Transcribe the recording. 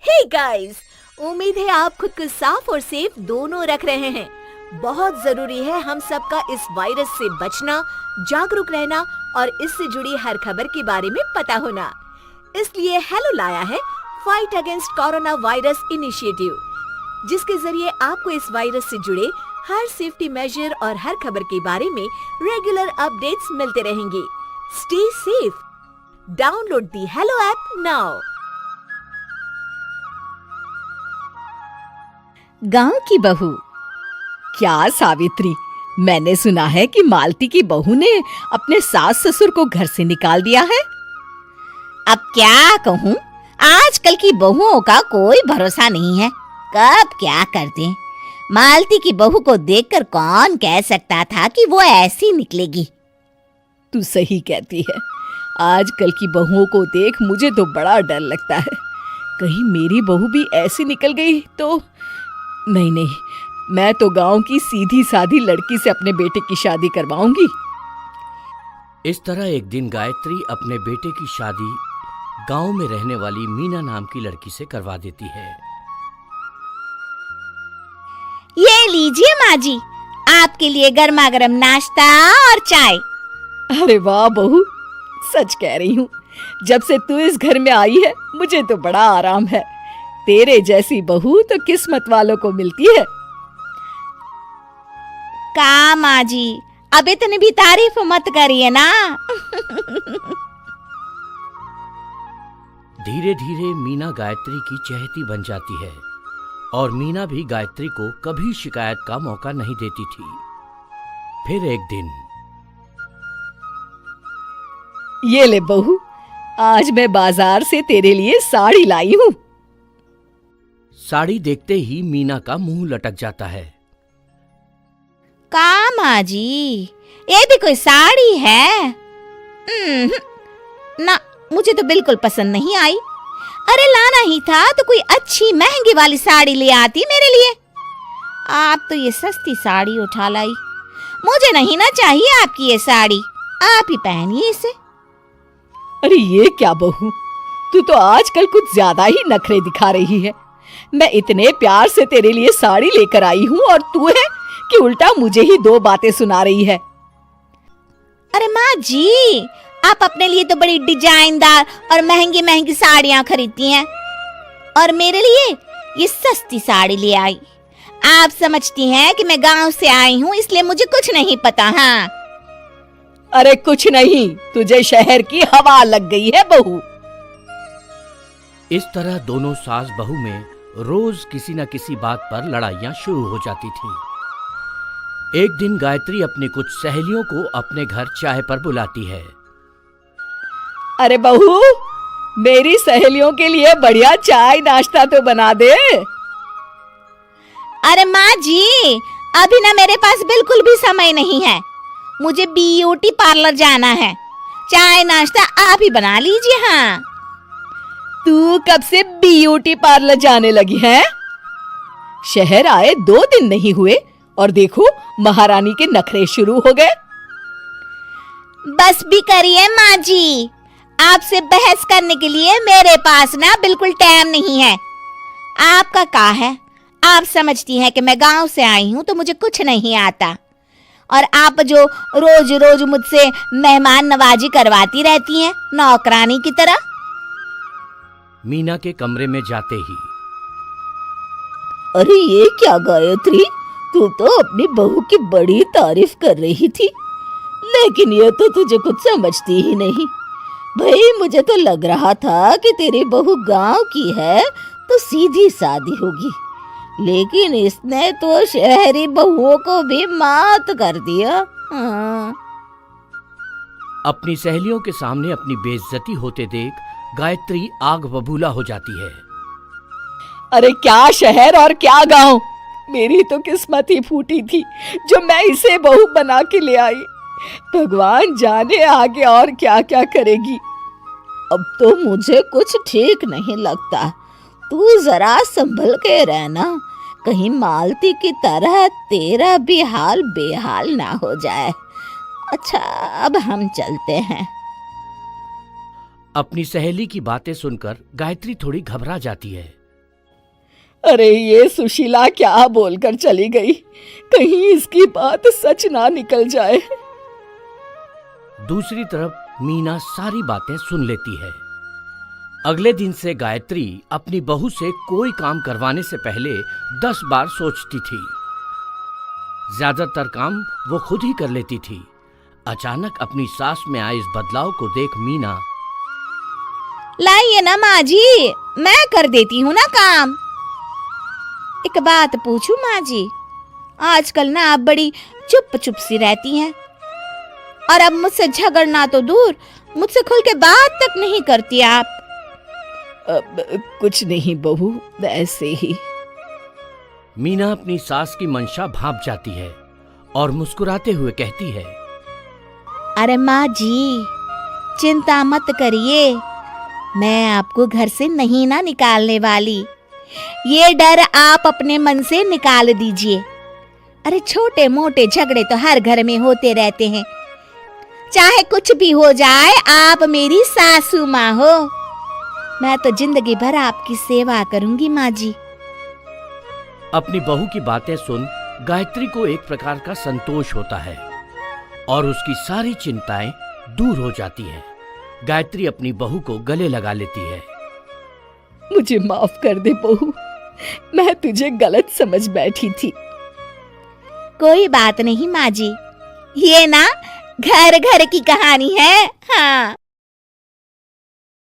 Hey guys, उम्मीद है आप खुद को साफ और सेफ दोनों रख रहे हैं। बहुत जरूरी है हम सबका इस वायरस से बचना, जागरूक रहना और इससे जुड़ी हर खबर के बारे में पता होना। इसलिए हेलो लाया है fight against corona virus initiative, जिसके जरिए आपको इस वायरस से जुड़े हर सेफ्टी मेजर और हर खबर के बारे में रेगुलर अपडेट्स मिलते रहेंगे। Stay safe. Download the hello app now. गांव की बहू। क्या सावित्री, मैंने सुना है कि मालती की बहू ने अपने सास ससुर को घर से निकाल दिया है। अब क्या कहूँ, आजकल की बहुओं का कोई भरोसा नहीं है, कब क्या कर दें। मालती की बहू को देखकर कौन कह सकता था कि वो ऐसी निकलेगी। तू सही कहती है, आजकल की बहुओं को देख मुझे तो बड़ा डर लगता है। कहीं मेरी बहू भी ऐसी निकल गई तो। नहीं, मैं तो गांव की सीधी सादी लड़की से अपने बेटे की शादी करवाऊंगी। इस तरह एक दिन गायत्री अपने बेटे की शादी गांव में रहने वाली मीना नाम की लड़की से करवा देती है। ये लीजिए माँ जी, आपके लिए गर्मा गर्म नाश्ता और चाय। अरे वाह बहू, सच कह रही हूँ, जब से तू इस घर में आई है मुझे तो बड़ा आराम है। तेरे जैसी बहू तो किस्मत वालों को मिलती है। का माँ जी, अब इतनी भी तारीफ मत करिए ना। धीरे धीरे मीना गायत्री की चहेती बन जाती है और मीना भी गायत्री को कभी शिकायत का मौका नहीं देती थी। फिर एक दिन, ये ले बहू, आज मैं बाजार से तेरे लिए साड़ी लाई हूँ। साड़ी देखते ही मीना का मुंह लटक जाता है। का माँ जी, ये भी कोई साड़ी है? ना, मुझे तो बिल्कुल पसंद नहीं आई। अरे लाना ही था तो कोई अच्छी महंगी वाली साड़ी ले आती मेरे लिए। आप तो ये सस्ती साड़ी उठा लाई। मुझे नहीं ना चाहिए आपकी ये साड़ी, आप ही पहनिए इसे। अरे ये क्या बहू, तू तो आजकल कुछ ज्यादा ही नखरे दिखा रही है। मैं इतने प्यार से तेरे लिए साड़ी लेकर आई हूँ और तू है कि उल्टा मुझे ही दो बातें सुना रही है। अरे माँ जी, आप अपने लिए तो बड़ी डिजाइनदार और महंगी महंगी साड़ियाँ खरीदती हैं और मेरे लिए ये सस्ती साड़ी ले आई। आप समझती हैं कि मैं गांव से आई हूँ इसलिए मुझे कुछ नहीं पता। हाँ, अरे कुछ नहीं, तुझे शहर की हवा लग गई है बहू। इस तरह दोनों सास बहू में रोज किसी न किसी बात पर लड़ाइयां शुरू हो जाती थीं। एक दिन गायत्री अपनी कुछ सहेलियों को अपने घर चाय पर बुलाती है। अरे बहू, मेरी सहेलियों के लिए बढ़िया चाय नाश्ता तो बना दे। अरे माँ जी, अभी ना मेरे पास बिल्कुल भी समय नहीं है, मुझे ब्यूटी पार्लर जाना है। चाय नाश्ता आप ही बना लीजिए। हाँ, तू कब से ब्यूटी पार्लर जाने लगी है? शहर आए 2 दिन नहीं हुए और देखो महारानी के नखरे शुरू हो गए। बस भी करिए माँ जी, आपसे बहस करने के लिए मेरे पास ना बिल्कुल टाइम नहीं है। आपका क्या है, आप समझती हैं कि मैं गांव से आई हूँ तो मुझे कुछ नहीं आता, और आप जो रोज रोज मुझसे मेहमान नवाजी करवाती रहती हैं नौकरानी की तरह। मीना के कमरे में जाते ही, अरे ये क्या गायत्री, तू तो अपनी बहू की बड़ी तारीफ कर रही थी, लेकिन ये तो तुझे कुछ समझती ही नहीं। भाई मुझे तो लग रहा था कि तेरी बहू गांव की है तो सीधी सादी होगी, लेकिन इसने तो शहरी बहुओं को भी मात कर दिया। हाँ। अपनी सहेलियों के सामने अपनी बेइज्जती होते देख गायत्री आग बबूला हो जाती है। अरे क्या शहर और क्या गांव, मेरी तो किस्मत ही फूटी थी जो मैं इसे बहू बना के ले आई। भगवान जाने आगे और क्या क्या करेगी। अब तो मुझे कुछ ठीक नहीं लगता। तू जरा संभल के रहना, कहीं मालती की तरह तेरा भी हाल बेहाल ना हो जाए। अच्छा, अब हम चलते हैं। अपनी सहेली की बातें सुनकर गायत्री थोड़ी घबरा जाती है अरे ये सुशीला क्या बोलकर चली गई, कहीं इसकी बात सच ना निकल जाए। दूसरी तरफ मीना सारी बातें सुन लेती है। अगले दिन से गायत्री अपनी बहू से कोई काम करवाने से पहले 10 बार सोचती थी। ज्यादातर काम वो खुद ही कर लेती थी। अचानक अपनी सास में आए इस बदलाव को देख मीना, लाइए ना माँ जी, मैं कर देती हूँ ना काम। एक बात पूछूं माँ जी, आजकल ना आप बड़ी चुप चुप सी रहती हैं और अब मुझसे झगड़ना तो दूर, मुझसे खुल के बात तक नहीं करती आप। अब कुछ नहीं बहू, वैसे ही। मीना अपनी सास की मंशा भांप जाती है और मुस्कुराते हुए कहती है, अरे माँ जी, चिंता मत करिए, मैं आपको घर से नहीं ना निकालने वाली। ये डर आप अपने मन से निकाल दीजिए। अरे छोटे मोटे झगड़े तो हर घर में होते रहते हैं, चाहे कुछ भी हो जाए, आप मेरी सासू माँ हो। मैं तो जिंदगी भर आपकी सेवा करूंगी माँ जी। अपनी बहू की बातें सुन गायत्री को एक प्रकार का संतोष होता है और उसकी सारी चिंताएं दूर हो जाती हैं। गायत्री अपनी बहू को गले लगा लेती है। मुझे माफ कर दे बहू, मैं तुझे गलत समझ बैठी थी। कोई बात नहीं माँ जी, ये ना घर घर की कहानी है। हाँ।